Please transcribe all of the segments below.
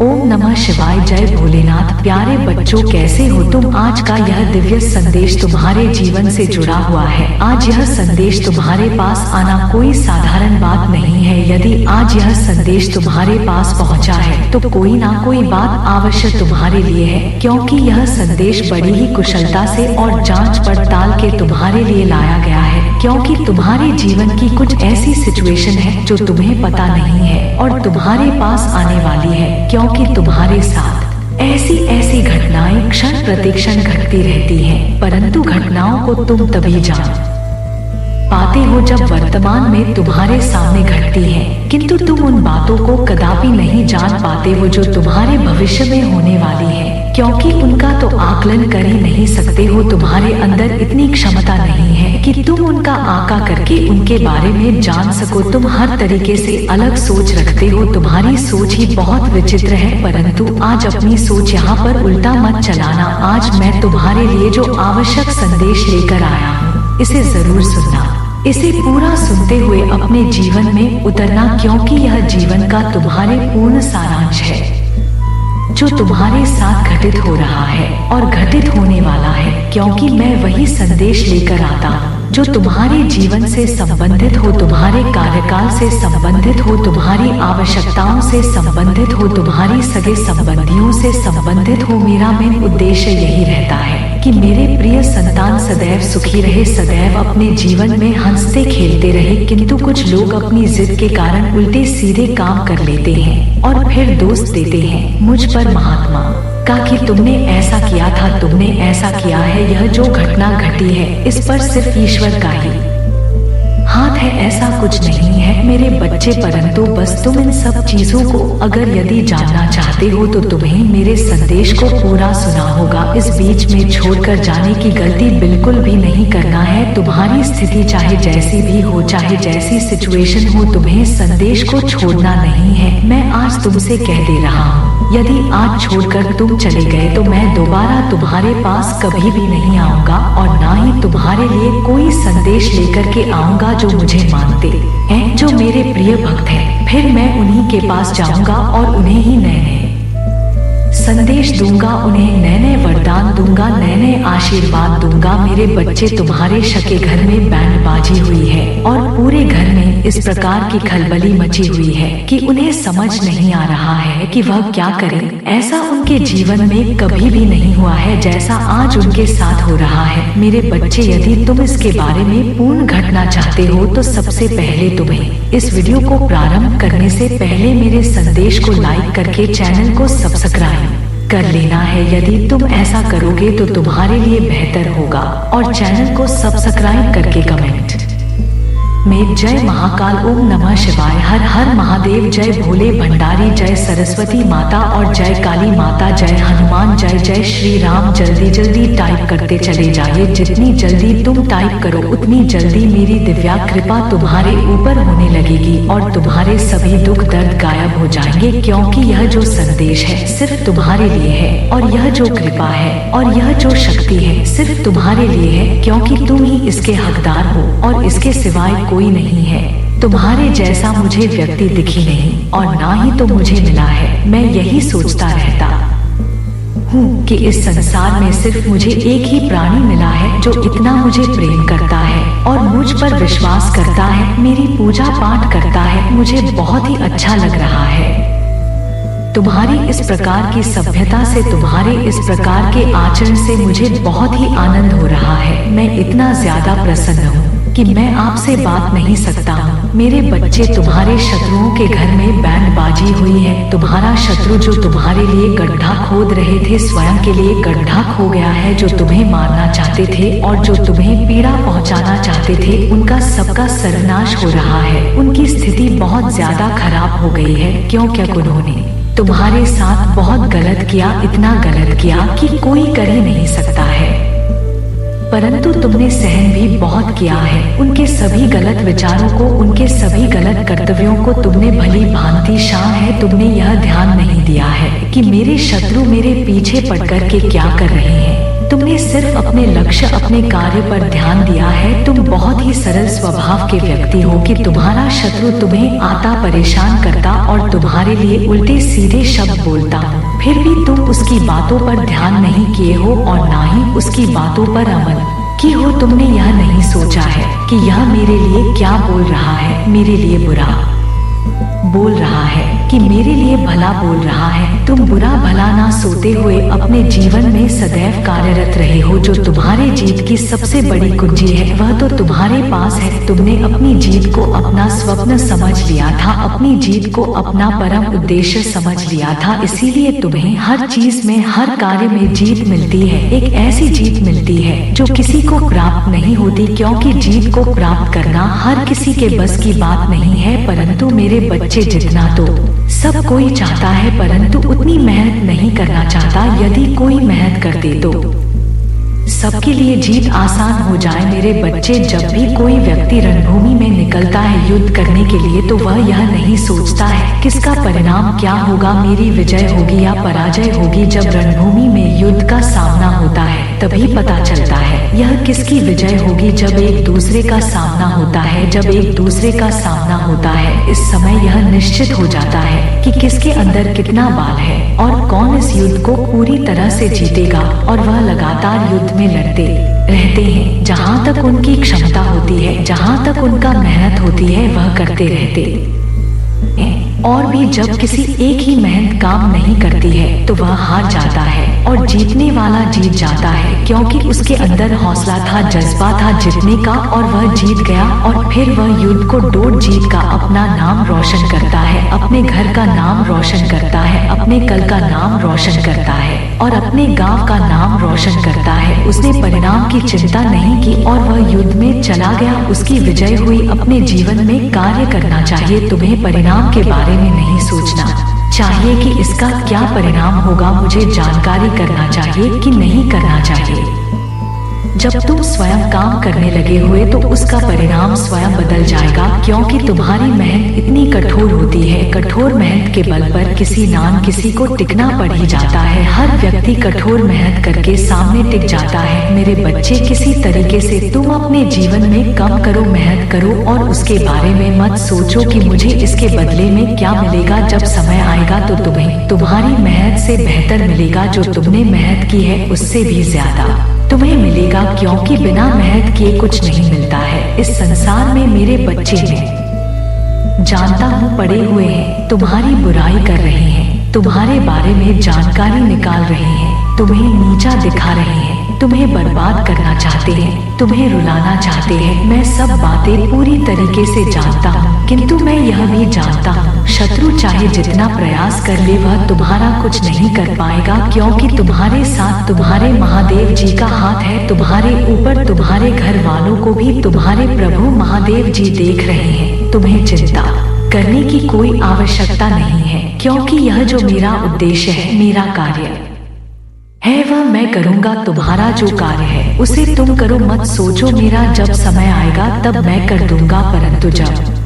ओम नमः शिवाय। जय भोलेनाथ। प्यारे बच्चों, कैसे हो तुम? आज का यह दिव्य संदेश तुम्हारे जीवन से जुड़ा हुआ है। आज यह संदेश तुम्हारे पास आना कोई साधारण बात नहीं है। यदि आज यह संदेश तुम्हारे पास पहुंचा है तो कोई ना कोई बात अवश्य तुम्हारे लिए है, क्योंकि यह संदेश बड़ी ही कुशलता से और जांच पड़ताल के तुम्हारे लिए लाया गया है। क्योंकि तुम्हारे जीवन की कुछ ऐसी सिचुएशन है जो तुम्हें पता नहीं है और तुम्हारे पास आने वाली है, क्योंकि तुम्हारे साथ ऐसी ऐसी घटनाएं क्षण प्रतिक्षण घटती रहती हैं, परंतु घटनाओं को तुम तभी जान पाते हो जब वर्तमान में तुम्हारे सामने घटती हैं, किंतु तुम उन बातों को कदापि नहीं जान पाते हो जो तुम्हारे भविष्य में होने वाली है, क्योंकि उनका तो आकलन कर ही नहीं सकते हो। तुम्हारे अंदर इतनी क्षमता नहीं है कि तुम उनका आका करके उनके बारे में जान सको। तुम हर तरीके से अलग सोच रखते हो, तुम्हारी सोच ही बहुत विचित्र है। परंतु आज अपनी सोच यहाँ पर उल्टा मत चलाना। आज मैं तुम्हारे लिए जो आवश्यक संदेश लेकर आया हूँ, इसे जरूर सुनना। इसे पूरा सुनते हुए अपने जीवन में उतरना, क्योंकि यह जीवन का तुम्हारे पूर्ण सारांश है जो तुम्हारे साथ घटित हो रहा है और घटित होने वाला है। क्योंकि मैं वही संदेश लेकर आता हूँ जो तुम्हारे जीवन से संबंधित हो, तुम्हारे कार्यकाल से संबंधित हो, तुम्हारी आवश्यकताओं से संबंधित हो, तुम्हारी सगे संबंधियों से संबंधित हो। मेरा मेन उद्देश्य यही रहता है कि मेरे प्रिय संतान सदैव सुखी रहे, सदैव अपने जीवन में हंसते खेलते रहे। किंतु कुछ लोग अपनी जिद के कारण उल्टे सीधे काम कर लेते हैं और फिर दोष देते हैं मुझ पर, महात्मा का, कि तुमने ऐसा किया था, तुमने ऐसा किया है। यह जो घटना घटी है इस पर सिर्फ ईश्वर का ही हाथ है, ऐसा कुछ नहीं है मेरे बच्चे। परंतु बस तुम इन सब चीजों को अगर यदि जानना चाहते हो तो तुम्हें मेरे संदेश को पूरा सुना होगा। इस बीच में छोड़कर जाने की गलती बिल्कुल भी नहीं करना है। तुम्हारी स्थिति चाहे जैसी भी हो, चाहे जैसी सिचुएशन हो, तुम्हें संदेश को छोड़ना नहीं है। मैं आज तुमसे कह दे रहा हूँ, यदि आज छोड़कर तुम चले गए तो मैं दोबारा तुम्हारे पास कभी भी नहीं आऊंगा और ना ही तुम्हारे लिए कोई संदेश लेकर के आऊंगा जो मुझे मानते हैं, जो मेरे प्रिय भक्त हैं। फिर मैं उन्हीं के पास जाऊंगा और उन्हें ही नए नए संदेश दूंगा, उन्हें नए नए वरदान दूंगा, नए नए आशीर्वाद दूंगा। मेरे बच्चे, तुम्हारे शके घर में बैंडबाजी हुई है और पूरे घर में इस प्रकार की खलबली मची हुई है कि उन्हें समझ नहीं आ रहा है कि वह क्या करें। ऐसा उनके जीवन में कभी भी नहीं हुआ है जैसा आज उनके साथ हो रहा है। मेरे बच्चे, यदि तुम इसके बारे में पूर्ण घटना चाहते हो तो सबसे पहले तुम्हें इस वीडियो को प्रारंभ करने से पहले मेरे संदेश को लाइक करके चैनल को सब्सक्राइब कर लेना है। यदि तुम ऐसा करोगे तो तुम्हारे लिए बेहतर होगा। और चैनल को सब्सक्राइब करके कमेंट में जय महाकाल, ओम नमः शिवाय, हर हर महादेव, जय भोले भंडारी, जय सरस्वती माता और जय काली माता, जय हनुमान, जय जय श्री राम। जल्दी जल्दी टाइप करते चले जाइए। जितनी जल्दी तुम टाइप करो उतनी जल्दी मेरी दिव्या कृपा तुम्हारे ऊपर होने लगेगी और तुम्हारे सभी दुख दर्द गायब हो जाएंगे। क्योंकि यह जो संदेश है सिर्फ तुम्हारे लिए है और यह जो कृपा है और यह जो शक्ति है सिर्फ तुम्हारे लिए है, क्योंकि तुम ही इसके हकदार हो और इसके सिवाय कोई नहीं है। तुम्हारे जैसा मुझे व्यक्ति दिखी नहीं और ना ही तो मुझे मिला है। मैं यही सोचता रहता हूँ कि इस संसार में सिर्फ मुझे एक ही प्राणी मिला है जो इतना मुझे प्रेम करता है और मुझ पर विश्वास करता है, मेरी पूजा पाठ करता है। मुझे बहुत ही अच्छा लग रहा है। तुम्हारी इस प्रकार की सभ्यता से, तुम्हारे इस प्रकार के आचरण से मुझे बहुत ही आनंद हो रहा है। मैं इतना ज्यादा प्रसन्न हूँ कि मैं आपसे बात नहीं सकता हूँ। मेरे बच्चे, तुम्हारे शत्रुओं के घर में बैंडबाजी हुई है। तुम्हारा शत्रु जो तुम्हारे लिए गड्ढा खोद रहे थे, स्वयं के लिए गड्ढा खो गया है। जो तुम्हें मारना चाहते थे और जो तुम्हें पीड़ा पहुंचाना चाहते थे, उनका सबका सर्वनाश हो रहा है। उनकी स्थिति बहुत ज्यादा खराब हो गई है, क्योंकि उन्होंने तुम्हारे साथ बहुत गलत किया, इतना गलत किया कि कोई कर ही नहीं सकता है। परंतु तुमने सहन भी बहुत किया है। उनके सभी गलत विचारों को, उनके सभी गलत कर्तव्यों को तुमने भली भांति शान है। तुमने यह ध्यान नहीं दिया है कि मेरे शत्रु मेरे पीछे पड़ कर के क्या कर रहे हैं। तुमने सिर्फ अपने लक्ष्य, अपने कार्य पर ध्यान दिया है। तुम बहुत ही सरल स्वभाव के व्यक्ति हो कि तुम्हारा शत्रु तुम्हें आता परेशान करता और तुम्हारे लिए उल्टे सीधे शब्द बोलता, फिर भी तुम उसकी बातों पर ध्यान नहीं किए हो और ना ही उसकी बातों पर अमल की हो। तुमने यह नहीं सोचा है कि यह मेरे लिए क्या बोल रहा है, मेरे लिए बुरा बोल रहा है कि मेरे लिए भला बोल रहा है। तुम बुरा भला ना सोते हुए अपने जीवन में सदैव कार्यरत रहे हो। जो तुम्हारे जीत की सबसे बड़ी कुंजी है वह तो तुम्हारे पास है। तुमने अपनी जीत को अपना स्वप्न समझ लिया था, अपनी जीत को अपना परम उद्देश्य समझ लिया था। इसीलिए तुम्हें हर चीज में, हर कार्य में जीत मिलती है। एक ऐसी जीत मिलती है जो किसी को प्राप्त नहीं होती, क्योंकि जीत को प्राप्त करना हर किसी के बस की बात नहीं है। परंतु मेरे बच्चे, जितना तो सब कोई चाहता है परंतु उतनी मेहनत नहीं करना चाहता। यदि कोई मेहनत कर दे तो सबके लिए जीत आसान हो जाए। मेरे बच्चे, जब भी कोई व्यक्ति रणभूमि में निकलता है युद्ध करने के लिए तो वह यह नहीं सोचता है किसका परिणाम क्या होगा, मेरी विजय होगी या पराजय होगी। जब रणभूमि में युद्ध का सामना होता है तभी पता चलता है यह किसकी विजय होगी। जब एक दूसरे का सामना होता है, जब एक दूसरे का सामना होता है, इस समय यह निश्चित हो जाता है कि किसके अंदर कितना बाल है और कौन इस युद्ध को पूरी तरह से जीतेगा। और वह लगातार युद्ध में लड़ते रहते हैं। जहाँ तक उनकी क्षमता होती है, जहाँ तक उनका मेहनत होती है, वह करते रहते हैं। और भी जब किसी एक ही मेहनत काम नहीं करती है तो वह हार जाता है और जीतने वाला जीत जाता है, क्योंकि उसके अंदर हौसला था, जज्बा था जीतने का और वह जीत गया। और फिर वह युद्ध को डोर जीत का अपना नाम रोशन करता है, अपने घर का नाम रोशन करता है, अपने कल का नाम रोशन करता है और अपने गांव का नाम रोशन करता है। उसने परिणाम की चिंता नहीं की और वह युद्ध में चला गया, उसकी विजय हुई। अपने जीवन में कार्य करना चाहिए, तुम्हें परिणाम के बारे में नहीं सोचना चाहिए कि इसका क्या परिणाम होगा, मुझे जानकारी करना चाहिए कि नहीं करना चाहिए। जब तुम स्वयं काम करने लगे हुए तो उसका परिणाम स्वयं बदल जाएगा, क्योंकि तुम्हारी मेहनत इतनी कठोर होती है। कठोर मेहनत के बल पर किसी नाम किसी को टिकना पड़ ही जाता है। हर व्यक्ति कठोर मेहनत करके सामने टिक जाता है। मेरे बच्चे, किसी तरीके से तुम अपने जीवन में कम करो, मेहनत करो और उसके बारे में मत सोचो कि मुझे इसके बदले में क्या मिलेगा। जब समय आएगा तो तुम्हें तुम्हारी मेहनत से बेहतर मिलेगा, जो तुमने मेहनत की है उससे भी ज्यादा तुम्हें मिलेगा, क्योंकि बिना मेहनत किए कुछ नहीं मिलता है इस संसार में। मेरे बच्चे, में जानता हूँ पड़े हुए हैं, तुम्हारी बुराई कर रहे हैं, तुम्हारे बारे में जानकारी निकाल रहे हैं, तुम्हें नीचा दिखा रहे हैं, तुम्हें बर्बाद करना चाहते हैं, तुम्हें रुलाना चाहते हैं। मैं सब बातें पूरी तरीके से जानता हूँ, किंतु मैं यह भी जानता हूँ शत्रु चाहे जितना प्रयास कर ले वह तुम्हारा कुछ नहीं कर पाएगा, क्योंकि तुम्हारे साथ तुम्हारे महादेव जी का हाथ है। तुम्हारे ऊपर, तुम्हारे घर वालों को भी तुम्हारे प्रभु महादेव जी देख रहे हैं। तुम्हें चिंता करने की कोई आवश्यकता नहीं है, क्योंकि यह जो मेरा उद्देश्य है, मेरा कार्य है, वह मैं करूँगा। तुम्हारा जो कार्य है उसे तुम करो, मत सोचो मेरा जब समय आएगा तब मैं कर दूंगा, परंतु जब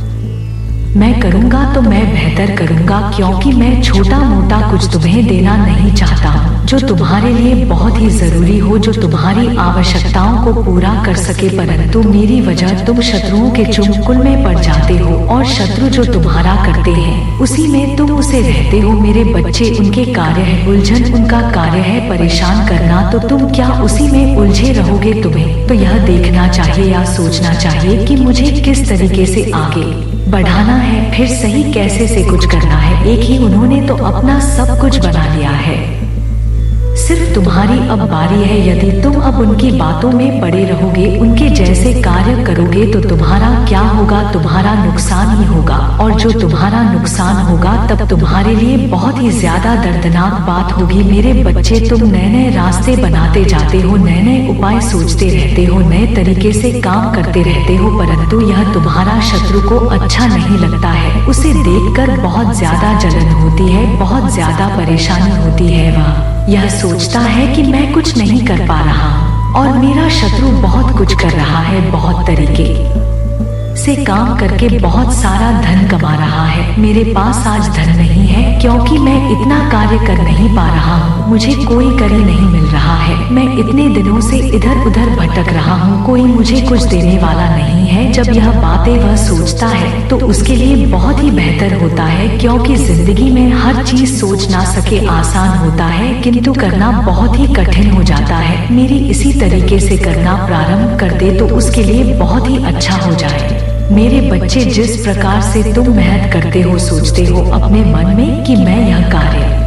मैं करूँगा तो मैं बेहतर करूँगा, क्योंकि मैं छोटा मोटा कुछ तुम्हें देना नहीं चाहता हूँ। जो तुम्हारे लिए बहुत ही जरूरी हो, जो तुम्हारी आवश्यकताओं को पूरा कर सके, परंतु मेरी वजह तुम शत्रुओं के चुंगल में पड़ जाते हो और शत्रु जो तुम्हारा करते हैं उसी में तुम उसे रहते हो। मेरे बच्चे, उनके कार्य है उलझन, उनका कार्य है परेशान करना, तो तुम क्या उसी में उलझे रहोगे? तुम्हें तो यह देखना चाहिए या सोचना चाहिए कि मुझे किस तरीके से आगे बढ़ाना है, फिर सही कैसे से कुछ करना है। एक ही उन्होंने तो अपना सब कुछ बना लिया है, सिर्फ तुम्हारी अब बारी है। यदि तुम अब उनकी बातों में पड़े रहोगे, उनके जैसे कार्य करोगे तो तुम्हारा क्या होगा? तुम्हारा नुकसान ही होगा, और जो तुम्हारा नुकसान होगा तब तुम्हारे लिए बहुत ही ज्यादा दर्दनाक बात होगी। मेरे बच्चे, तुम नए नए रास्ते बनाते जाते हो, नए नए उपाय सोचते रहते हो, नए तरीके से काम करते रहते हो, परंतु यह तुम्हारा शत्रु को अच्छा नहीं लगता है। उसे देखकर बहुत ज्यादा जलन होती है, बहुत ज्यादा परेशानी होती है। वह यह सोचता है कि मैं कुछ नहीं कर पा रहा हूँ और मेरा शत्रु बहुत कुछ कर रहा है, बहुत तरीके से काम करके बहुत सारा धन कमा रहा है। मेरे पास आज धन नहीं है क्योंकि मैं इतना कार्य कर नहीं पा रहा हूँ, मुझे कोई कड़ी नहीं मिल रहा है। मैं इतने दिनों से इधर उधर भटक रहा हूँ, कोई मुझे कुछ देने वाला नहीं है। जब यह बातें वह सोचता है तो उसके लिए बहुत ही बेहतर होता है, क्योंकि जिंदगी में हर चीज सोच ना सके आसान होता है किंतु करना बहुत ही कठिन हो जाता है। मेरी इसी तरीके से करना प्रारंभ कर दे तो उसके लिए बहुत ही अच्छा हो जाए। मेरे बच्चे, जिस प्रकार से तुम मेहनत करते हो, सोचते हो अपने मन में कि मैं यह कार्य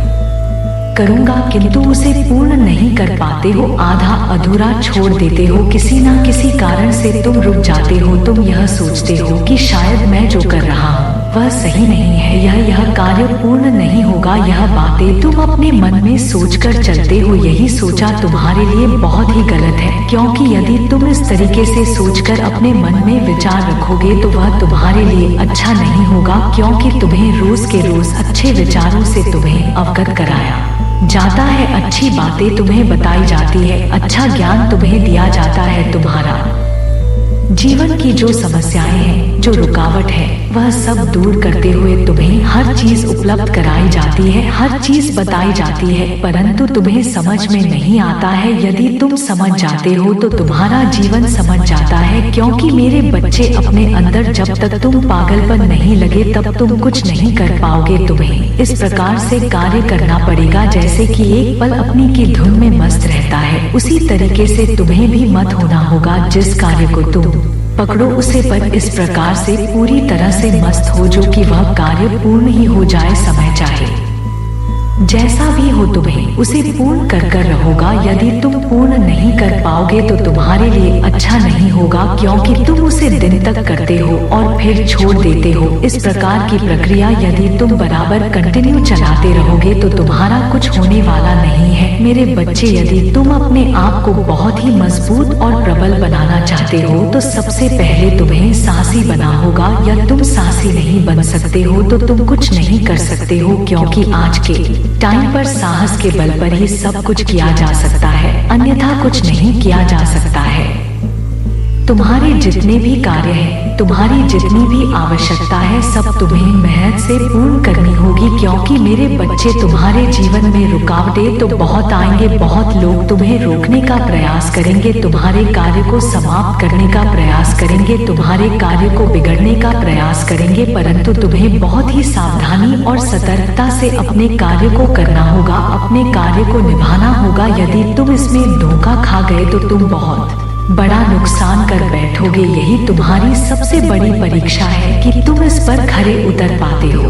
करूंगा किंतु उसे पूर्ण नहीं कर पाते हो, आधा अधूरा छोड़ देते हो, किसी ना किसी कारण से तुम रुक जाते हो। तुम यह सोचते हो कि शायद मैं जो कर रहा हूँ वह सही नहीं है, यह कार्य पूर्ण नहीं होगा। यह बातें तुम अपने मन में सोचकर चलते हो। यही सोचा तुम्हारे लिए बहुत ही गलत है, क्योंकि यदि तुम इस तरीके से सोचकर अपने मन में विचार रखोगे तो वह तुम्हारे लिए अच्छा नहीं होगा, क्योंकि तुम्हें रोज के रोज अच्छे विचारों से तुम्हें अवगत कराया जाता है, अच्छी बातें तुम्हें बताई जाती है, अच्छा ज्ञान तुम्हें दिया जाता है। तुम्हारा जीवन की जो समस्याएं हैं, जो रुकावट है, वह सब दूर करते हुए तुम्हें हर चीज उपलब्ध कराई जाती है, हर चीज बताई जाती है, परंतु तुम्हें समझ में नहीं आता है। यदि तुम समझ जाते हो तो तुम्हारा जीवन समझ जाता है, क्योंकि मेरे बच्चे, अपने अंदर जब तक तुम पागलपन नहीं लगे तब तुम कुछ नहीं कर पाओगे। तुम्हें इस प्रकार से कार्य करना पड़ेगा जैसे कि एक पल अपनी की धुन में मस्त रहता है, उसी तरीके से तुम्हें भी मत होना होगा। जिस कार्य को तुम पकड़ो उसे पर इस प्रकार से पूरी तरह से मस्त हो जो कि वह कार्य पूर्ण ही हो जाए, समय चाहे जैसा भी हो तुम्हें उसे पूर्ण कर रहोगा। यदि तुम पूर्ण नहीं कर पाओगे तो तुम्हारे लिए अच्छा नहीं होगा, क्योंकि तुम उसे दिन तक करते हो और फिर छोड़ देते हो। इस प्रकार की प्रक्रिया यदि तुम बराबर कंटिन्यू चलाते रहोगे तो तुम्हारा कुछ होने वाला नहीं है। मेरे बच्चे, यदि तुम अपने आप को बहुत ही मजबूत और प्रबल बनाना चाहते हो तो सबसे पहले तुम्हें साहसी बना होगा। या तुम साहसी नहीं बन सकते हो तो तुम कुछ नहीं कर सकते हो, क्योंकि आज के टाइम पर साहस के बल पर ही सब कुछ किया जा सकता है, अन्यथा कुछ नहीं किया जा सकता है। तुम्हारे जितने भी कार्य हैं, तुम्हारी जितनी भी आवश्यकता है, सब तुम्हें मेहनत से पूर्ण करनी होगी, क्योंकि मेरे बच्चे, तुम्हारे जीवन में रुकावटें तो बहुत आएंगे, बहुत लोग तुम्हें रोकने का प्रयास करेंगे, तुम्हारे कार्य को समाप्त करने का प्रयास करेंगे, तुम्हारे कार्य को बिगड़ने का प्रयास करेंगे, परंतु तुम्हें बहुत ही सावधानी और सतर्कता से अपने कार्य को करना होगा, अपने कार्य को निभाना होगा। यदि तुम इसमें धोखा खा गए तो तुम बहुत बड़ा नुकसान कर बैठोगे। यही तुम्हारी सबसे बड़ी परीक्षा है कि तुम इस पर खरे उतर पाते हो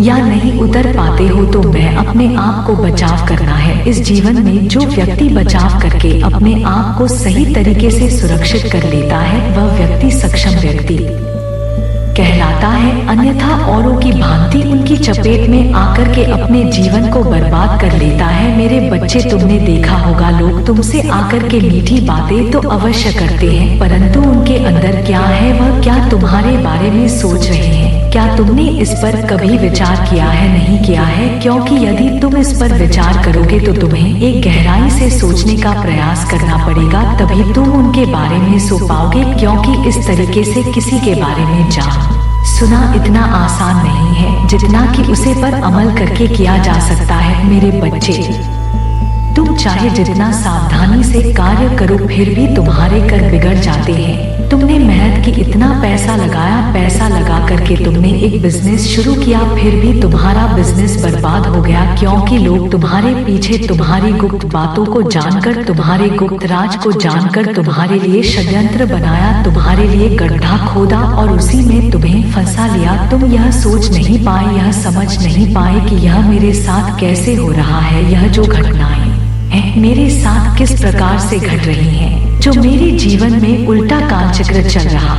या नहीं उतर पाते हो। तो मैं अपने आप को बचाव करना है। इस जीवन में जो व्यक्ति बचाव करके अपने आप को सही तरीके से सुरक्षित कर लेता है वह व्यक्ति सक्षम व्यक्ति कहलाता है, अन्यथा औरों की भांति उनकी चपेट में आकर के अपने जीवन को बर्बाद कर लेता है। मेरे बच्चे, तुमने देखा होगा लोग तुमसे आकर के मीठी बातें तो अवश्य करते हैं, परंतु उनके अंदर क्या है, वह क्या तुम्हारे बारे में सोच रहे हैं, क्या तुमने इस पर कभी विचार किया है? नहीं किया है, क्योंकि यदि तुम इस पर विचार करोगे तो तुम्हें एक गहराई से सोचने का प्रयास करना पड़ेगा, तभी तुम उनके बारे में सो पाओगे, क्योंकि इस तरीके से किसी के बारे में सुना इतना आसान नहीं है जितना कि उसे पर अमल करके किया जा सकता है। मेरे बच्चे, तुम चाहे जितना सावधानी से कार्य करो फिर भी तुम्हारे कर बिगड़ जाते हैं। तुमने मेहनत की, इतना पैसा लगाया, पैसा लगा करके तुमने एक बिजनेस शुरू किया, फिर भी तुम्हारा बिजनेस बर्बाद हो गया, क्योंकि लोग तुम्हारे पीछे तुम्हारी गुप्त बातों को जानकर, तुम्हारे गुप्त राज को जानकर तुम्हारे लिए षड्यंत्र बनाया, तुम्हारे लिए गड्ढा खोदा और उसी में तुम्हें फंसा लिया। तुम यह सोच नहीं पाए, यह समझ नहीं पाए कि यह मेरे साथ कैसे हो रहा है, यह जो घटनाएं मेरे साथ किस प्रकार से घट रही हैं, जो मेरे जीवन में उल्टा कालचक्र चल रहा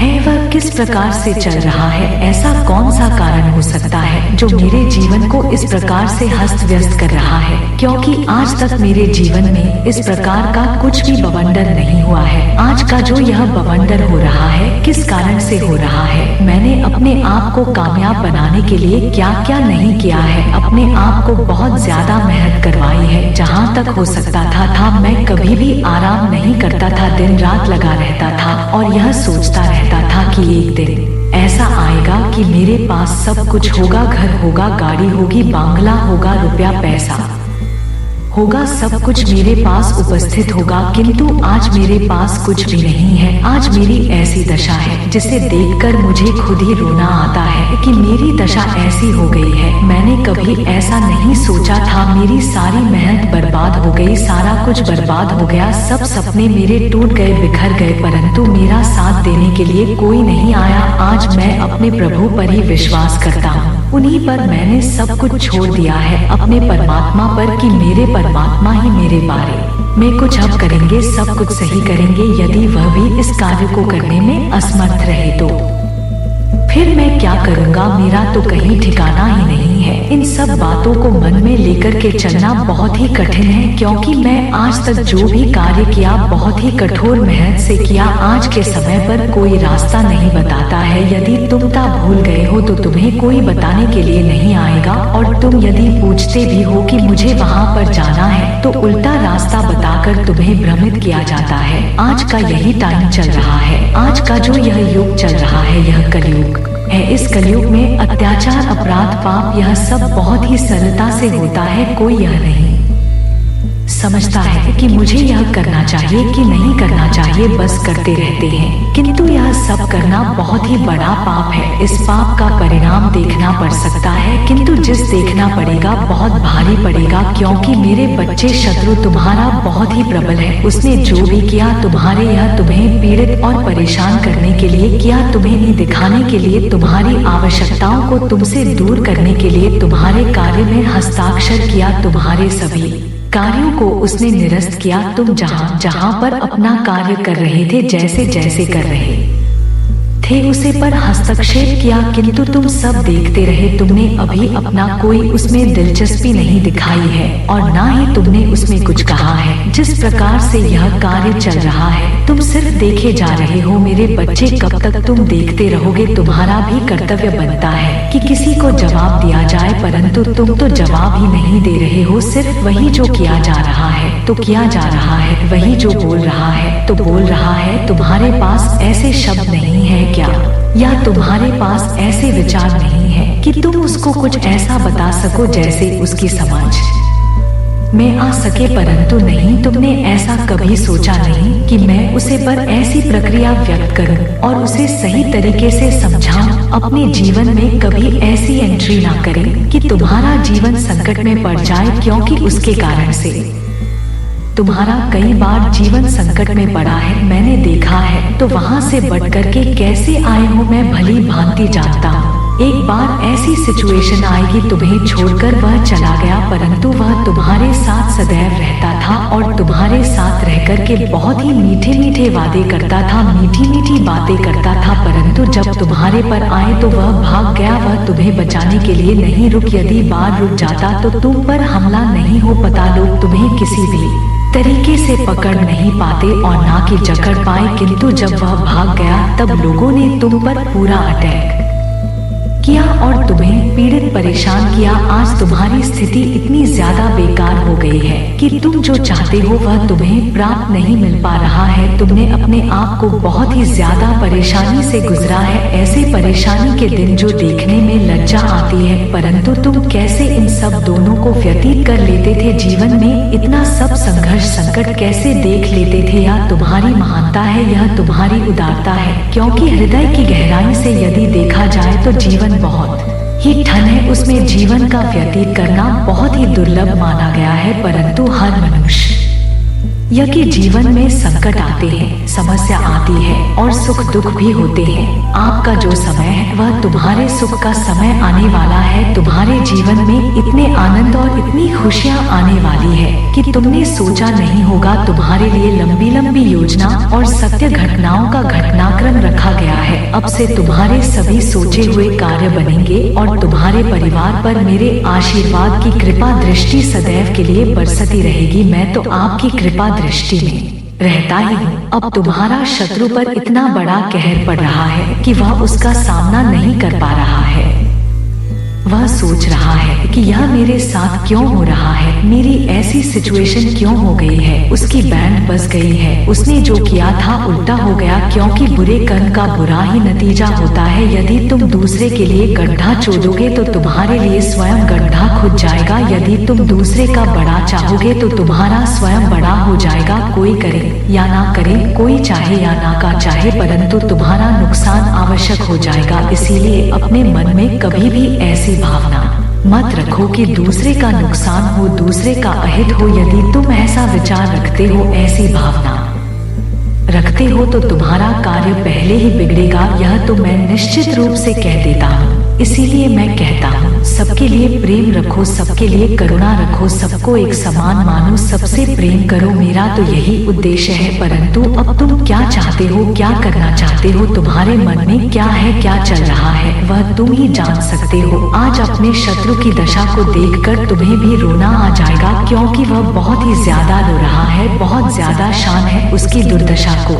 है वह किस प्रकार से चल रहा है। ऐसा कौन सा कारण हो सकता है जो मेरे जीवन को इस प्रकार से हस्त व्यस्त कर रहा है, क्योंकि आज तक मेरे जीवन में इस प्रकार का कुछ भी बवंडर नहीं हुआ है। आज का जो यह बवंडर हो रहा है किस कारण से हो रहा है। मैंने अपने आप को कामयाब बनाने के लिए क्या क्या नहीं किया है। अपने आप को बहुत ज्यादा मेहनत करवाई है। जहाँ तक हो सकता था मैं कभी भी आराम नहीं करता था, दिन रात लगा रहता था और यह सोचता रहता था कि एक दिन ऐसा आएगा कि मेरे पास सब कुछ होगा, घर होगा, गाड़ी होगी, बांग्ला होगा, रुपया पैसा होगा, सब कुछ मेरे पास उपस्थित होगा। किंतु आज मेरे पास कुछ भी नहीं है। आज मेरी ऐसी दशा है जिसे देखकर मुझे खुद ही रोना आता है कि मेरी दशा ऐसी हो गई है। मैंने कभी ऐसा नहीं सोचा था। मेरी सारी मेहनत बर्बाद हो गई, सारा कुछ बर्बाद हो गया, सब सपने मेरे टूट गए, बिखर गए, परंतु मेरा साथ देने के लिए कोई नहीं आया। आज मैं अपने प्रभु पर ही विश्वास करता हूँ, उन्हीं पर मैंने सब कुछ छोड़ दिया है, अपने परमात्मा पर कि मेरे परमात्मा ही मेरे बारे में कुछ अब करेंगे, सब कुछ सही करेंगे। यदि वह भी इस कार्य को करने में असमर्थ रहे तो फिर मैं क्या करूँगा। मेरा तो कहीं ठिकाना ही नहीं है। इन सब बातों को मन में लेकर के चलना बहुत ही कठिन है, क्योंकि मैं आज तक जो भी कार्य किया बहुत ही कठोर मेहनत से किया। आज के समय पर कोई रास्ता नहीं बताता है। यदि तुम भूल गए हो तो तुम्हें कोई बताने के लिए नहीं आएगा, और तुम यदि पूछते भी हो कि मुझे वहाँ पर जाना है तो उल्टा रास्ता बताकर तुम्हें भ्रमित किया जाता है। आज का यही टाइम चल रहा है। आज का जो यह युग चल रहा है यह कलयुग है। इस कलयुग में अत्याचार, अपराध, पाप यह सब बहुत ही सरलता से होता है। कोई यह नहीं समझता है कि मुझे यह करना चाहिए कि नहीं करना चाहिए, बस करते रहते हैं। किंतु यह सब करना बहुत ही बड़ा पाप है। इस पाप का परिणाम देखना पड़ सकता है, किंतु जिस देखना पड़ेगा बहुत भारी पड़ेगा, क्योंकि मेरे बच्चे शत्रु तुम्हारा बहुत ही प्रबल है। उसने जो भी किया तुम्हारे यह तुम्हें पीड़ित और परेशान करने के लिए किया, तुम्हें नहीं दिखाने के लिए, तुम्हारी आवश्यकताओं को तुमसे दूर करने के लिए तुम्हारे कार्य में हस्ताक्षर किया। तुम्हारे सभी कार्यों को उसने निरस्त किया। तुम जहाँ जहाँ पर अपना कार्य कर रहे थे, जैसे जैसे कर रहे थे उसे पर हस्तक्षेप किया, किंतु तुम सब देखते रहे। तुमने अभी अपना कोई उसमें दिलचस्पी नहीं दिखाई है और ना ही तुमने उसमें कुछ कहा है। जिस प्रकार से यह कार्य चल रहा है तुम सिर्फ देखे जा रहे हो। मेरे बच्चे, कब तक तुम देखते रहोगे। तुम्हारा भी कर्तव्य बनता है कि किसी को जवाब दिया जाए, परंतु तुम तो जवाब ही नहीं दे रहे हो। सिर्फ वही जो किया जा रहा है तो किया जा रहा है, वही जो बोल रहा है तो बोल रहा है। तुम्हारे पास ऐसे शब्द नहीं है क्या, या तुम्हारे पास ऐसे विचार नहीं है कि तुम उसको कुछ ऐसा बता सको जैसे उसकी समझ में आ सके, परंतु नहीं, तुमने ऐसा कभी सोचा नहीं कि मैं उसे पर ऐसी प्रक्रिया व्यक्त करूं और उसे सही तरीके से समझाऊं। अपने जीवन में कभी ऐसी एंट्री ना करें कि तुम्हारा जीवन संकट में पड़ जाए, क्योंकि उसके कारण से तुम्हारा कई बार जीवन संकट में पड़ा है। मैंने देखा है, तो वहाँ से बढ़ करके कैसे आए हो मैं भली भांति जानता हूँ। एक बार ऐसी सिचुएशन आएगी, तुम्हें छोड़कर वह चला गया, परंतु वह तुम्हारे साथ सदैव रहता था और तुम्हारे साथ रहकर के बहुत ही मीठे मीठे वादे करता था, मीठी मीठी बातें करता था, परंतु जब तुम्हारे पर आए तो वह भाग गया। वह तुम्हें बचाने के लिए नहीं रुक। यदि बार रुक जाता तो तुम पर हमला नहीं हो पाता। लोग तुम्हें किसी भी तरीके से पकड़ नहीं पाते और ना कि जकड़ पाए, किंतु जब वह भाग गया तब लोगों ने तुम पर पूरा अटैक किया और तुम्हें पीड़ित परेशान किया। आज तुम्हारी स्थिति इतनी ज्यादा बेकार हो गई है कि तुम जो चाहते हो वह तुम्हें प्राप्त नहीं मिल पा रहा है। तुमने अपने आप को बहुत ही ज्यादा परेशानी से गुजरा है। ऐसे परेशानी के दिन जो देखने में लज्जा आती है, परंतु तुम कैसे इन सब दोनों को व्यतीत कर लेते थे। जीवन में इतना सब संघर्ष संकट कैसे देख लेते थे। यह तुम्हारी महानता है, यह तुम्हारी उदारता है, क्योंकि हृदय की गहराई से यदि देखा जाए तो जीवन बहुत ही ठन है। उसमें जीवन का व्यतीत करना बहुत ही दुर्लभ माना गया है, परंतु हर मनुष्य यह कि जीवन में संकट आते हैं, समस्या आती है और सुख दुख भी होते हैं। आपका जो समय है वह तुम्हारे सुख का समय आने वाला है। तुम्हारे जीवन में इतने आनंद और इतनी खुशियाँ आने वाली है कि तुमने सोचा नहीं होगा। तुम्हारे लिए लंबी लंबी योजना और सत्य घटनाओं का घटनाक्रम रखा गया है। अब से तुम्हारे सभी सोचे हुए कार्य बनेंगे और तुम्हारे परिवार पर मेरे आशीर्वाद की कृपा दृष्टि सदैव के लिए बरसती रहेगी। मैं तो आपकी कृपा दृष्टि में रहता ही हूँ। अब तुम्हारा शत्रु पर इतना बड़ा कहर पड़ रहा है कि वह उसका सामना नहीं कर पा रहा है। वह सोच रहा है कि यह मेरे साथ क्यों हो रहा है, मेरी ऐसी सिचुएशन क्यों हो गई है। उसकी बैंड बज गई है, उसने जो किया था उल्टा हो गया, क्योंकि बुरे कर्म का बुरा ही नतीजा होता है। यदि तुम दूसरे के लिए गड्ढा खोदोगे तो तुम्हारे लिए स्वयं गड्ढा खुद जाएगा। यदि तुम दूसरे का बड़ा चाहोगे तो तुम्हारा स्वयं बड़ा हो जाएगा। कोई करे या ना करे, कोई चाहे या ना का चाहे, परंतु तुम्हारा नुकसान आवश्यक हो जाएगा। इसीलिए अपने मन में कभी भी ऐसी भावना मत रखो कि दूसरे का नुकसान हो, दूसरे का अहित हो। यदि तुम ऐसा विचार रखते हो, ऐसी भावना रखते हो, तो तुम्हारा कार्य पहले ही बिगड़ेगा। यह तो मैं निश्चित रूप से कह देता हूँ। इसीलिए मैं कहता हूँ, सबके लिए प्रेम रखो, सबके लिए करुणा रखो, सबको एक समान मानो, सबसे प्रेम करो। मेरा तो यही उद्देश्य है। परंतु अब तुम क्या चाहते हो, क्या करना चाहते हो, तुम्हारे मन में क्या है, क्या चल रहा है, वह तुम ही जान सकते हो। आज अपने शत्रु की दशा को देखकर तुम्हें भी रोना आ जाएगा, क्योंकि वह बहुत ही ज्यादा रो रहा है, बहुत ज्यादा शान है। उसकी दुर्दशा को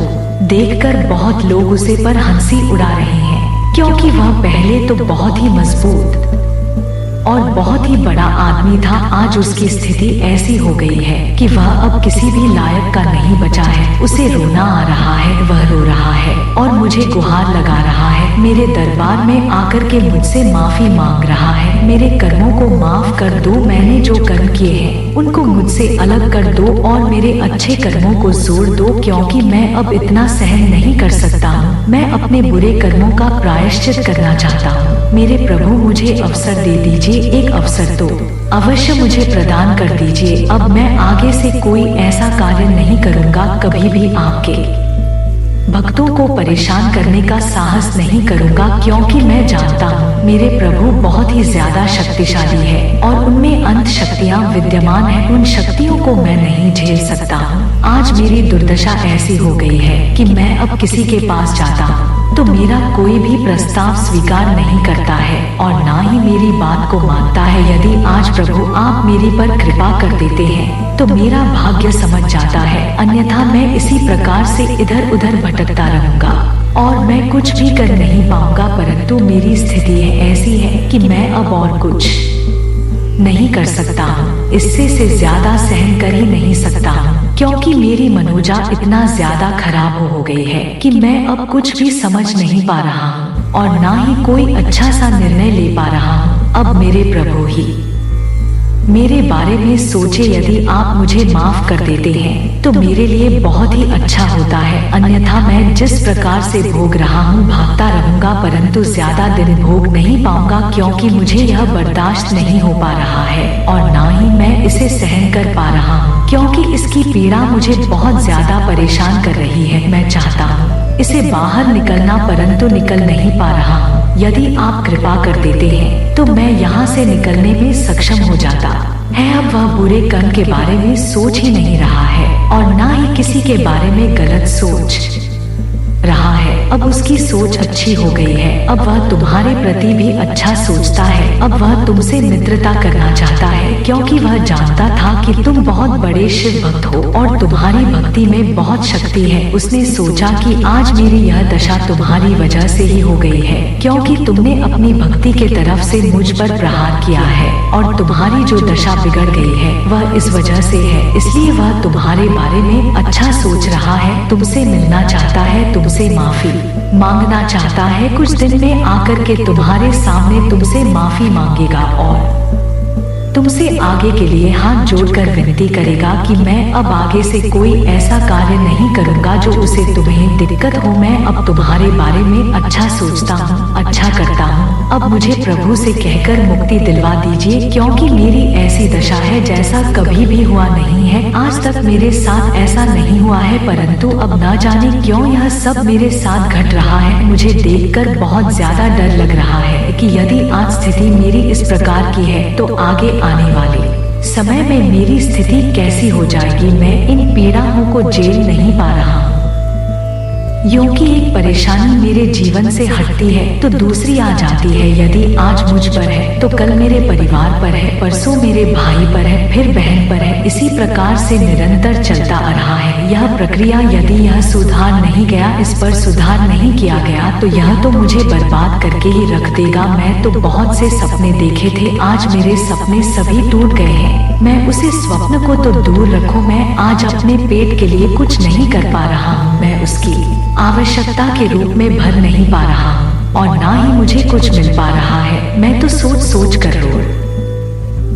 देखकर बहुत लोग उसे पर हंसी उड़ा रहे हैं, क्योंकि वह पहले तो बहुत ही मजबूत और बहुत ही बड़ा आदमी था। आज उसकी स्थिति ऐसी हो गई है कि वह अब किसी भी लायक का नहीं बचा है। उसे रोना आ रहा है, वह रो रहा है और मुझे गुहार लगा रहा है। मेरे दरबार में आकर के मुझसे माफी मांग रहा है। मेरे कर्मों को माफ कर दो, मैंने जो कर्म किए हैं उनको मुझसे अलग कर दो और मेरे अच्छे कर्मों को जोड़ दो, क्योंकि मैं अब इतना सहन नहीं कर सकता हूँ। मैं अपने बुरे कर्मों का प्रायश्चित करना चाहता हूँ। मेरे प्रभु मुझे अवसर दे दीजिए, एक अवसर तो अवश्य मुझे प्रदान कर दीजिए। अब मैं आगे से कोई ऐसा कार्य नहीं करूँगा, कभी भी आपके भक्तों को परेशान करने का साहस नहीं करूँगा, क्योंकि मैं जानता हूँ मेरे प्रभु बहुत ही ज्यादा शक्तिशाली है और उनमें अंत शक्तियाँ विद्यमान है। उन शक्तियों को मैं नहीं झेल सकता हूँ। आज मेरी दुर्दशा ऐसी हो गई है कि मैं अब किसी के पास जाता हूँ तो मेरा कोई भी प्रस्ताव स्वीकार नहीं करता है और ना ही मेरी बात को मानता है। यदि आज प्रभु आप मेरी पर कृपा कर देते हैं तो मेरा भाग्य समझ जाता है, अन्यथा मैं इसी प्रकार से इधर उधर भटकता रहूंगा और मैं कुछ भी कर नहीं पाऊंगा। परंतु मेरी स्थिति ऐसी है कि मैं अब और कुछ नहीं कर सकता हूँ, इससे से ज्यादा सहन कर ही नहीं सकता हूँ, क्योंकि मेरी मनोजा इतना ज्यादा खराब हो गई है कि मैं अब कुछ भी समझ नहीं पा रहा हूँ और ना ही कोई अच्छा सा निर्णय ले पा रहा हूँ। अब मेरे प्रभु ही मेरे बारे में सोचे। यदि आप मुझे माफ कर देते हैं तो मेरे लिए बहुत ही अच्छा होता है, अन्यथा मैं जिस प्रकार से भोग रहा हूँ भागता रहूंगा, परंतु ज्यादा दिन भोग नहीं पाऊंगा, क्योंकि मुझे यह बर्दाश्त नहीं हो पा रहा है और ना ही मैं इसे सहन कर पा रहा हूँ, क्योंकि इसकी पीड़ा मुझे बहुत ज्यादा परेशान कर रही है। मैं चाहता हूँ इसे बाहर निकलना, परंतु निकल नहीं पा रहा हूँ। यदि आप कृपा कर देते हैं तो मैं यहाँ से निकलने में सक्षम हो जाता है। अब वह बुरे कर्म के बारे में सोच ही नहीं रहा है और ना ही किसी के बारे में गलत सोच रहा है। अब उसकी सोच अच्छी हो गई है। अब वह तुम्हारे प्रति भी अच्छा सोचता है। अब वह तुमसे मित्रता करना चाहता है, क्योंकि वह जानता था कि तुम बहुत बड़े शिव भक्त हो और तुम्हारी भक्ति में बहुत शक्ति है। उसने सोचा कि आज मेरी यह दशा तुम्हारी वजह से ही हो गई है, क्योंकि तुमने अपनी भक्ति के तरफ से मुझ पर प्रहार किया है और तुम्हारी जो दशा बिगड़ गई है वह इस वजह से है। इसलिए वह तुम्हारे बारे में अच्छा सोच रहा है, तुमसे मिलना चाहता है, तुमसे माफी मांगना चाहता है। कुछ दिन में आकर के तुम्हारे सामने तुमसे माफी मांगेगा और तुमसे आगे के लिए हाथ जोड़कर विनती करेगा कि मैं अब आगे से कोई ऐसा कार्य नहीं करूँगा जो उसे तुम्हें दिक्कत हो। मैं अब तुम्हारे बारे में अच्छा सोचता हूँ, अच्छा करता हूँ। अब मुझे प्रभु से कहकर मुक्ति दिलवा दीजिए, क्योंकि मेरी ऐसी दशा है जैसा कभी भी हुआ नहीं है। आज तक मेरे साथ ऐसा नहीं हुआ है, परंतु अब न जाने क्यों यह सब मेरे साथ घट रहा है। मुझे देखकर बहुत ज्यादा डर लग रहा है कि यदि आज स्थिति मेरी इस प्रकार की है तो आगे आने वाले समय में मेरी स्थिति कैसी हो जाएगी। मैं इन पीड़ाओं को झेल नहीं पा रहा हूँ। यूं कि एक परेशानी मेरे जीवन से हटती है तो दूसरी आ जाती है। यदि आज मुझ पर है तो कल मेरे परिवार पर है, परसों मेरे भाई पर है, फिर बहन पर है। इसी प्रकार से निरंतर चलता आ रहा है यह प्रक्रिया। यदि यह सुधार नहीं गया, इस पर सुधार नहीं किया गया तो यह तो मुझे बर्बाद करके ही रख देगा। मैं तो बहुत से सपने देखे थे, आज मेरे सपने सभी टूट गए हैं। मैं उसे स्वप्न को तो दूर रखो, मैं आज अपने पेट के लिए कुछ नहीं कर पा रहा हूँ। मैं उसकी आवश्यकता के रूप में भर नहीं पा रहा हूँ और ना ही मुझे कुछ मिल पा रहा है। मैं तो सोच सोच कर रो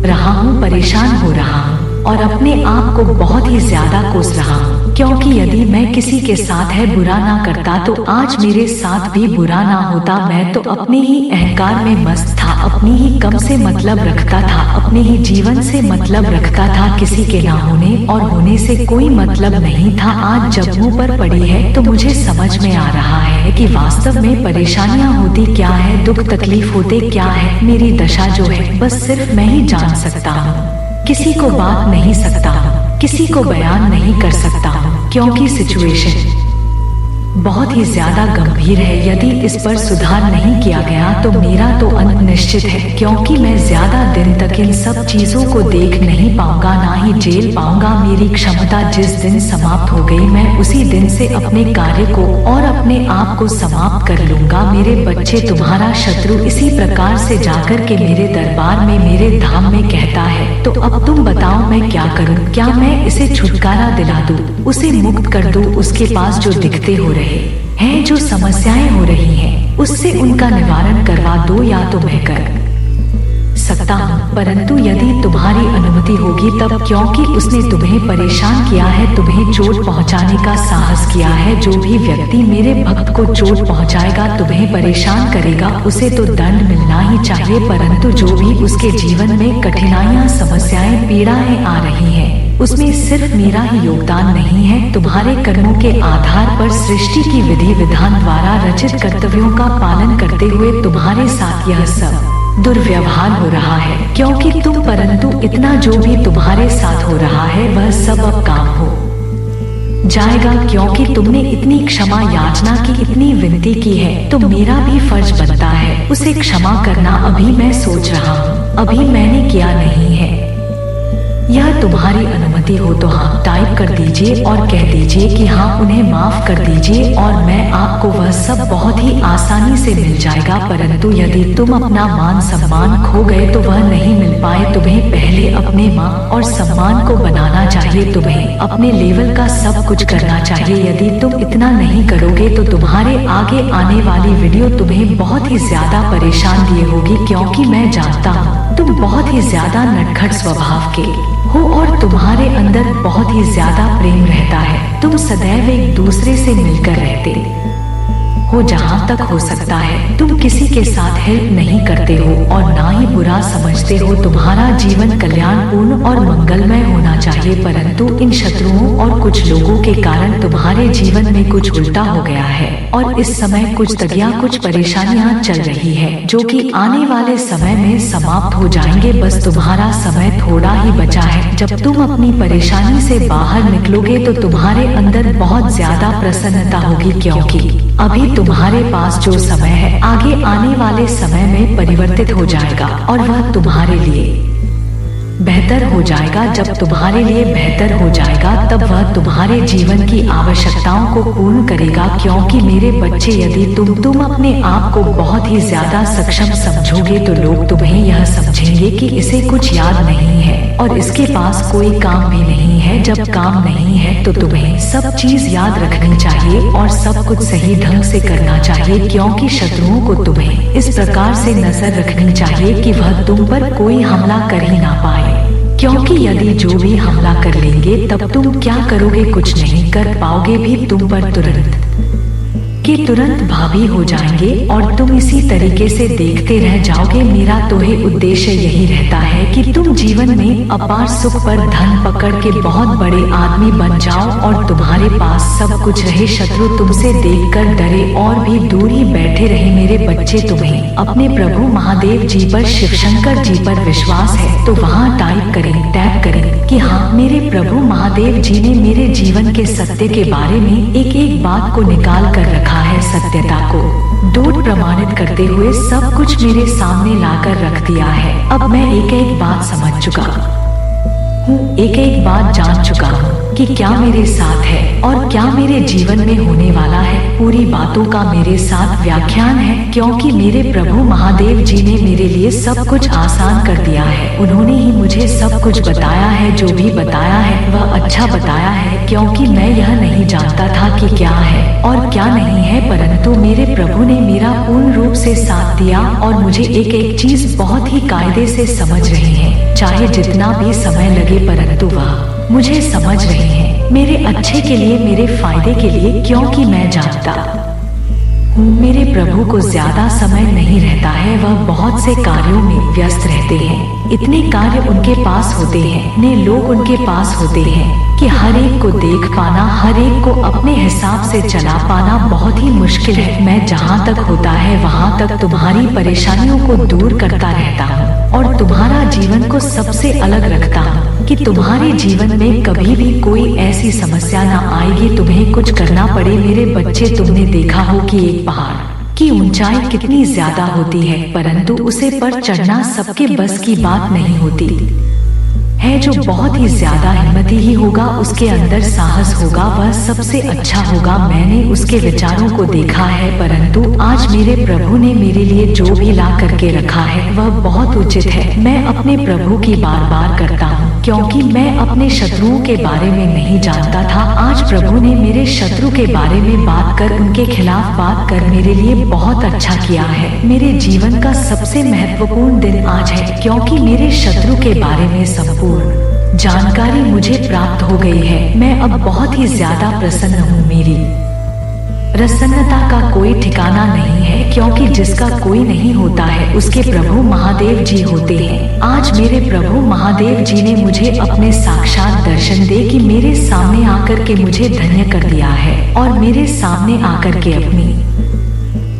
रहा हूँ, परेशान हो रहा हूँ और अपने आप को बहुत ही ज्यादा कोस रहा हूँ। क्योंकि यदि मैं किसी के साथ है बुरा ना करता तो आज मेरे साथ भी बुरा ना होता। मैं तो अपने ही अहंकार में मस्त था, अपनी ही कम से मतलब रखता था, अपने ही जीवन से मतलब रखता था। किसी के ना होने और होने से कोई मतलब नहीं था। आज जब मुंह पर पड़ी है तो मुझे समझ में आ रहा है कि वास्तव में परेशानियां होती क्या है, दुख तकलीफ होते क्या है। मेरी दशा जो है बस सिर्फ मैं ही जान सकता हूँ, किसी को बात नहीं सकता हूँ, किसी को बयान नहीं कर सकता हूँ, क्योंकि सिचुएशन बहुत ही ज्यादा गंभीर है। यदि इस पर सुधार नहीं किया गया तो मेरा तो अंत निश्चित है, क्योंकि मैं ज्यादा दिन तक इन सब चीजों को देख नहीं पाऊंगा, ना ही झेल पाऊंगा। मेरी क्षमता जिस दिन समाप्त हो गई, मैं उसी दिन से अपने कार्य को और अपने आप को समाप्त कर लूंगा। मेरे बच्चे, तुम्हारा शत्रु इसी प्रकार से जाकर के मेरे दरबार में, मेरे धाम में कहता है, तो अब तुम बताओ मैं क्या करूं? क्या मैं इसे छुटकारा दिला दूं, उसे मुक्त कर दूं? उसके पास जो दिखते हो रहे हैं, जो समस्याएं हो रही हैं, उससे उनका निवारण करवा दो, या तो मैं कर सकता हूँ, परंतु यदि तुम्हारी अनुमति होगी तब, क्योंकि उसने तुम्हें परेशान किया है, तुम्हें चोट पहुँचाने का साहस किया है। जो भी व्यक्ति मेरे भक्त को चोट पहुँचाएगा, तुम्हें परेशान करेगा, उसे तो दंड मिलना ही चाहिए। परंतु जो भी उसके जीवन में कठिनाइयाँ, समस्याएं, पीड़ाएं आ रही हैं, उसमें सिर्फ मेरा ही योगदान नहीं है। तुम्हारे कर्मों के आधार पर सृष्टि की विधि विधान द्वारा रचित कर्तव्यों का पालन करते हुए तुम्हारे साथ यह सब दुर्व्यवहार हो रहा है, क्योंकि तुम, परंतु इतना जो भी तुम्हारे साथ हो रहा है वह सब अब काम हो जाएगा, क्योंकि तुमने इतनी क्षमा याचना की, इतनी विनती की है, तो मेरा भी फर्ज बनता है उसे क्षमा करना। अभी मैं सोच रहा हूँ, अभी मैंने किया नहीं है। यह तुम्हारी अनुमति हो तो हाँ टाइप कर दीजिए और कह दीजिए कि हाँ उन्हें माफ कर दीजिए, और मैं आपको वह सब बहुत ही आसानी से मिल जाएगा। परंतु यदि तुम अपना मान सम्मान खो गए तो वह नहीं मिल पाए। तुम्हें पहले अपने मान और सम्मान को बनाना चाहिए, तुम्हें अपने लेवल का सब कुछ करना चाहिए। यदि तुम इतना नहीं करोगे तो तुम्हारे आगे आने वाली वीडियो तुम्हें बहुत ही ज्यादा परेशान दिए होगी, क्योंकि मैं जानता हूँ तुम बहुत ही ज्यादा नटखट स्वभाव के हो और तुम्हारे अंदर बहुत ही ज्यादा प्रेम रहता है। तुम सदैव एक दूसरे से मिलकर रहते हो, जहाँ तक हो सकता है तुम किसी के साथ हेल्प नहीं करते हो और ना ही बुरा समझते हो। तुम्हारा जीवन कल्याणपूर्ण और मंगलमय होना चाहिए, परंतु इन शत्रुओं और कुछ लोगों के कारण तुम्हारे जीवन में कुछ उल्टा हो गया है और इस समय कुछ तगिया, कुछ परेशानियां चल रही है, जो कि आने वाले समय में समाप्त हो जाएंगे। बस तुम्हारा समय थोड़ा ही बचा है। जब तुम अपनी परेशानी से बाहर निकलोगे तो तुम्हारे अंदर बहुत ज्यादा प्रसन्नता होगी, क्योंकि अभी तुम्हारे पास जो समय है आगे आने वाले समय में परिवर्तित हो जाएगा और वह तुम्हारे लिए बेहतर बेहतर हो जाएगा। जब तुम्हारे लिए बेहतर हो जाएगा तब वह तुम्हारे जीवन की आवश्यकताओं को पूर्ण करेगा। क्योंकि मेरे बच्चे, यदि तुम अपने आप को बहुत ही ज्यादा सक्षम समझोगे तो लोग तुम्हें यह समझेंगे कि इसे कुछ याद नहीं है और इसके पास कोई काम भी नहीं है। जब काम नहीं है तो तुम्हें सब चीज याद रखनी चाहिए और सब कुछ सही ढंग से करना चाहिए। क्योंकि शत्रुओं को तुम्हें इस प्रकार से नजर रखनी चाहिए कि वह तुम पर कोई हमला कर ही ना पाए। क्योंकि यदि जो भी हमला कर लेंगे तब तुम क्या करोगे? कुछ नहीं कर पाओगे भी। तुम पर तुरंत भावी हो जाएंगे और तुम इसी तरीके से देखते रह जाओगे। मेरा तो है उद्देश्य यही रहता है कि तुम जीवन में अपार सुख पर धन पकड़ के बहुत बड़े आदमी बन जाओ और तुम्हारे पास सब कुछ रहे। शत्रु तुमसे देखकर डरे और भी दूर ही बैठे रहे। मेरे बच्चे, तुम्हें अपने प्रभु महादेव जी पर, शिव शंकर जी पर विश्वास है तो वहाँ टैप करें कि हाँ, मेरे प्रभु महादेव जी ने मेरे जीवन के सत्य के बारे में एक एक बात को निकाल कर रखा है। सत्यता को दृढ़ प्रमाणित करते हुए सब कुछ मेरे सामने लाकर रख दिया है। अब मैं एक एक बात समझ चुका हूँ, एक एक बात जान चुका हूँ कि क्या मेरे साथ है और क्या मेरे जीवन में होने वाला है। पूरी बातों का मेरे साथ व्याख्यान है क्योंकि मेरे प्रभु महादेव जी ने मेरे लिए सब कुछ आसान कर दिया है। उन्होंने ही मुझे सब कुछ बताया है। जो भी बताया है वह अच्छा बताया है, क्योंकि मैं यह नहीं जानता था कि क्या है और क्या नहीं है, परंतु मेरे प्रभु ने मेरा पूर्ण रूप से साथ दिया और मुझे एक एक चीज बहुत ही कायदे से समझ रहे हैं। चाहे जितना भी समय लगे, परंतु वह मुझे समझ रहे हैं मेरे अच्छे के लिए, मेरे फायदे के लिए। क्योंकि मैं जानता हूँ मेरे प्रभु को ज्यादा समय नहीं रहता है। वह बहुत से कार्यों में व्यस्त रहते हैं। इतने कार्य उनके पास होते हैं, इतने लोग उनके पास होते हैं कि हर एक को देख पाना, हर एक को अपने हिसाब से चला पाना बहुत ही मुश्किल है। मैं जहाँ तक होता है वहाँ तक तुम्हारी परेशानियों को दूर करता रहता हूँ और तुम्हारा जीवन को सबसे अलग रखता हूँ कि तुम्हारे जीवन में कभी भी कोई ऐसी समस्या न आएगी, तुम्हें कुछ करना पड़े। मेरे बच्चे, तुमने देखा हो कि एक पहाड़ की ऊंचाई कितनी ज्यादा होती है, परंतु उसे पर चढ़ना सबके बस की बात नहीं होती है। जो बहुत ही ज्यादा हिम्मती ही होगा, उसके अंदर साहस होगा, वह सबसे अच्छा होगा। मैंने उसके विचारों को देखा है, परंतु आज मेरे प्रभु ने मेरे लिए जो भी ला करके रखा है वह बहुत उचित है। मैं अपने प्रभु की बार बार करता हूँ क्योंकि मैं अपने शत्रुओं के बारे में नहीं जानता था। आज प्रभु ने मेरे शत्रु के बारे में बात कर, उनके खिलाफ बात कर मेरे लिए बहुत अच्छा किया है। मेरे जीवन का सबसे महत्वपूर्ण दिन आज है क्योंकि मेरे शत्रु के बारे में संपूर्ण जानकारी मुझे प्राप्त हो गई है। मैं अब बहुत ही ज्यादा प्रसन्न हूँ। मेरी प्रसन्नता का कोई ठिकाना नहीं है क्योंकि जिसका कोई नहीं होता है उसके प्रभु महादेव जी होते हैं। आज मेरे प्रभु महादेव जी ने मुझे अपने साक्षात दर्शन दे कि मेरे सामने आकर के मुझे धन्य कर दिया है और मेरे सामने आकर के अपनी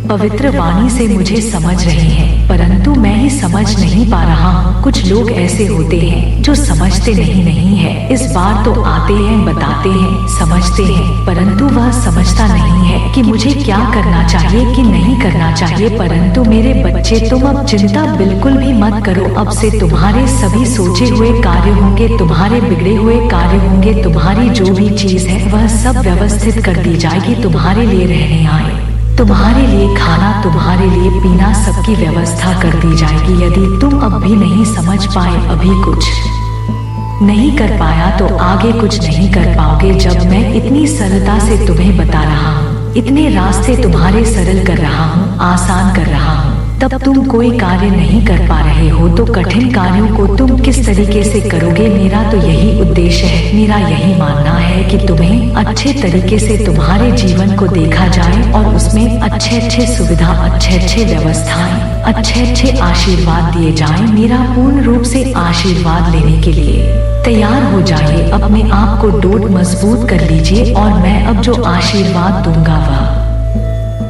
पवित्र वाणी से मुझे समझ रहे हैं, परंतु मैं ही समझ नहीं पा रहा हूँ। कुछ लोग ऐसे होते हैं जो समझते नहीं है। इस बार तो आते हैं, बताते हैं, समझते हैं, परंतु वह समझता नहीं है कि मुझे क्या करना चाहिए कि नहीं करना चाहिए। परंतु मेरे बच्चे, तुम अब चिंता बिल्कुल भी मत करो। अब से तुम्हारे सभी सोचे हुए कार्य होंगे, तुम्हारे बिगड़े हुए कार्य होंगे, तुम्हारी जो भी चीज है वह सब व्यवस्थित कर दी जाएगी। तुम्हारे लिए रहने आए, तुम्हारे लिए खाना, तुम्हारे लिए पीना, सबकी व्यवस्था कर दी जाएगी। यदि तुम अब भी नहीं समझ पाए, अभी कुछ नहीं कर पाया तो आगे कुछ नहीं कर पाओगे। जब मैं इतनी सरलता से तुम्हें बता रहा हूँ, इतने रास्ते तुम्हारे सरल कर रहा हूँ, आसान कर रहा हूँ, तब तुम कोई कार्य नहीं कर पा रहे हो तो कठिन कार्यों को तुम किस तरीके से करोगे। मेरा तो यही उद्देश्य है, मेरा यही मानना है कि तुम्हें अच्छे तरीके से तुम्हारे जीवन को देखा जाए और उसमें अच्छे सुविधा, अच्छे व्यवस्थाएं, अच्छे आशीर्वाद दिए जाएं। मेरा पूर्ण रूप से आशीर्वाद लेने के लिए तैयार हो जाइए। अपने आप को दृढ़ मजबूत कर लीजिए और मैं अब जो आशीर्वाद दूंगा वह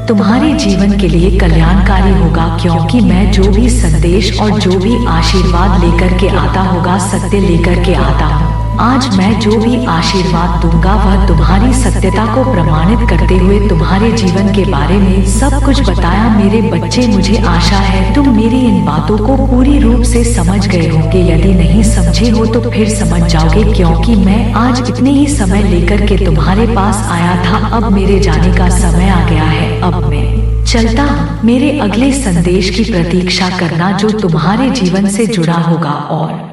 तुम्हारे जीवन के लिए कल्याणकारी होगा, क्योंकि मैं जो भी संदेश और जो भी आशीर्वाद लेकर के आता होगा, सत्य लेकर के आता हूँ, आज मैं जो भी आशीर्वाद दूंगा वह तुम्हारी सत्यता को प्रमाणित करते हुए तुम्हारे जीवन के बारे में सब कुछ बताया। मेरे बच्चे, मुझे आशा है तुम मेरी इन बातों को पूरी रूप से समझ गए होंगे। यदि नहीं समझे हो तो फिर समझ जाओगे, क्योंकि मैं आज इतने ही समय लेकर के तुम्हारे पास आया था। अब मेरे जाने का समय आ गया है। अब मैं चलता हूँ। मेरे अगले संदेश की प्रतीक्षा करना जो तुम्हारे जीवन से जुड़ा होगा और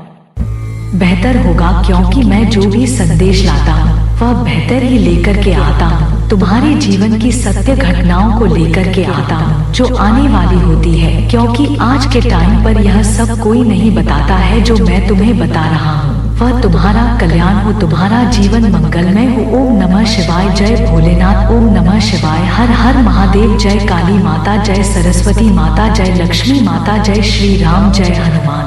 बेहतर होगा, क्योंकि मैं जो भी संदेश लाता हूँ वह बेहतर ही लेकर के आता हूँ। तुम्हारे जीवन की सत्य घटनाओं को लेकर के आता हूँ जो आने वाली होती है, क्योंकि आज के टाइम पर यह सब कोई नहीं बताता है जो मैं तुम्हें बता रहा हूँ। वह तुम्हारा कल्याण हो, तुम्हारा जीवन मंगलमय हो। ओम नमः शिवाय। जय भोलेनाथ। ओम नमः शिवाय। हर हर महादेव। जय काली माता, जय सरस्वती माता, जय लक्ष्मी माता, जय श्री राम, जय हनुमान।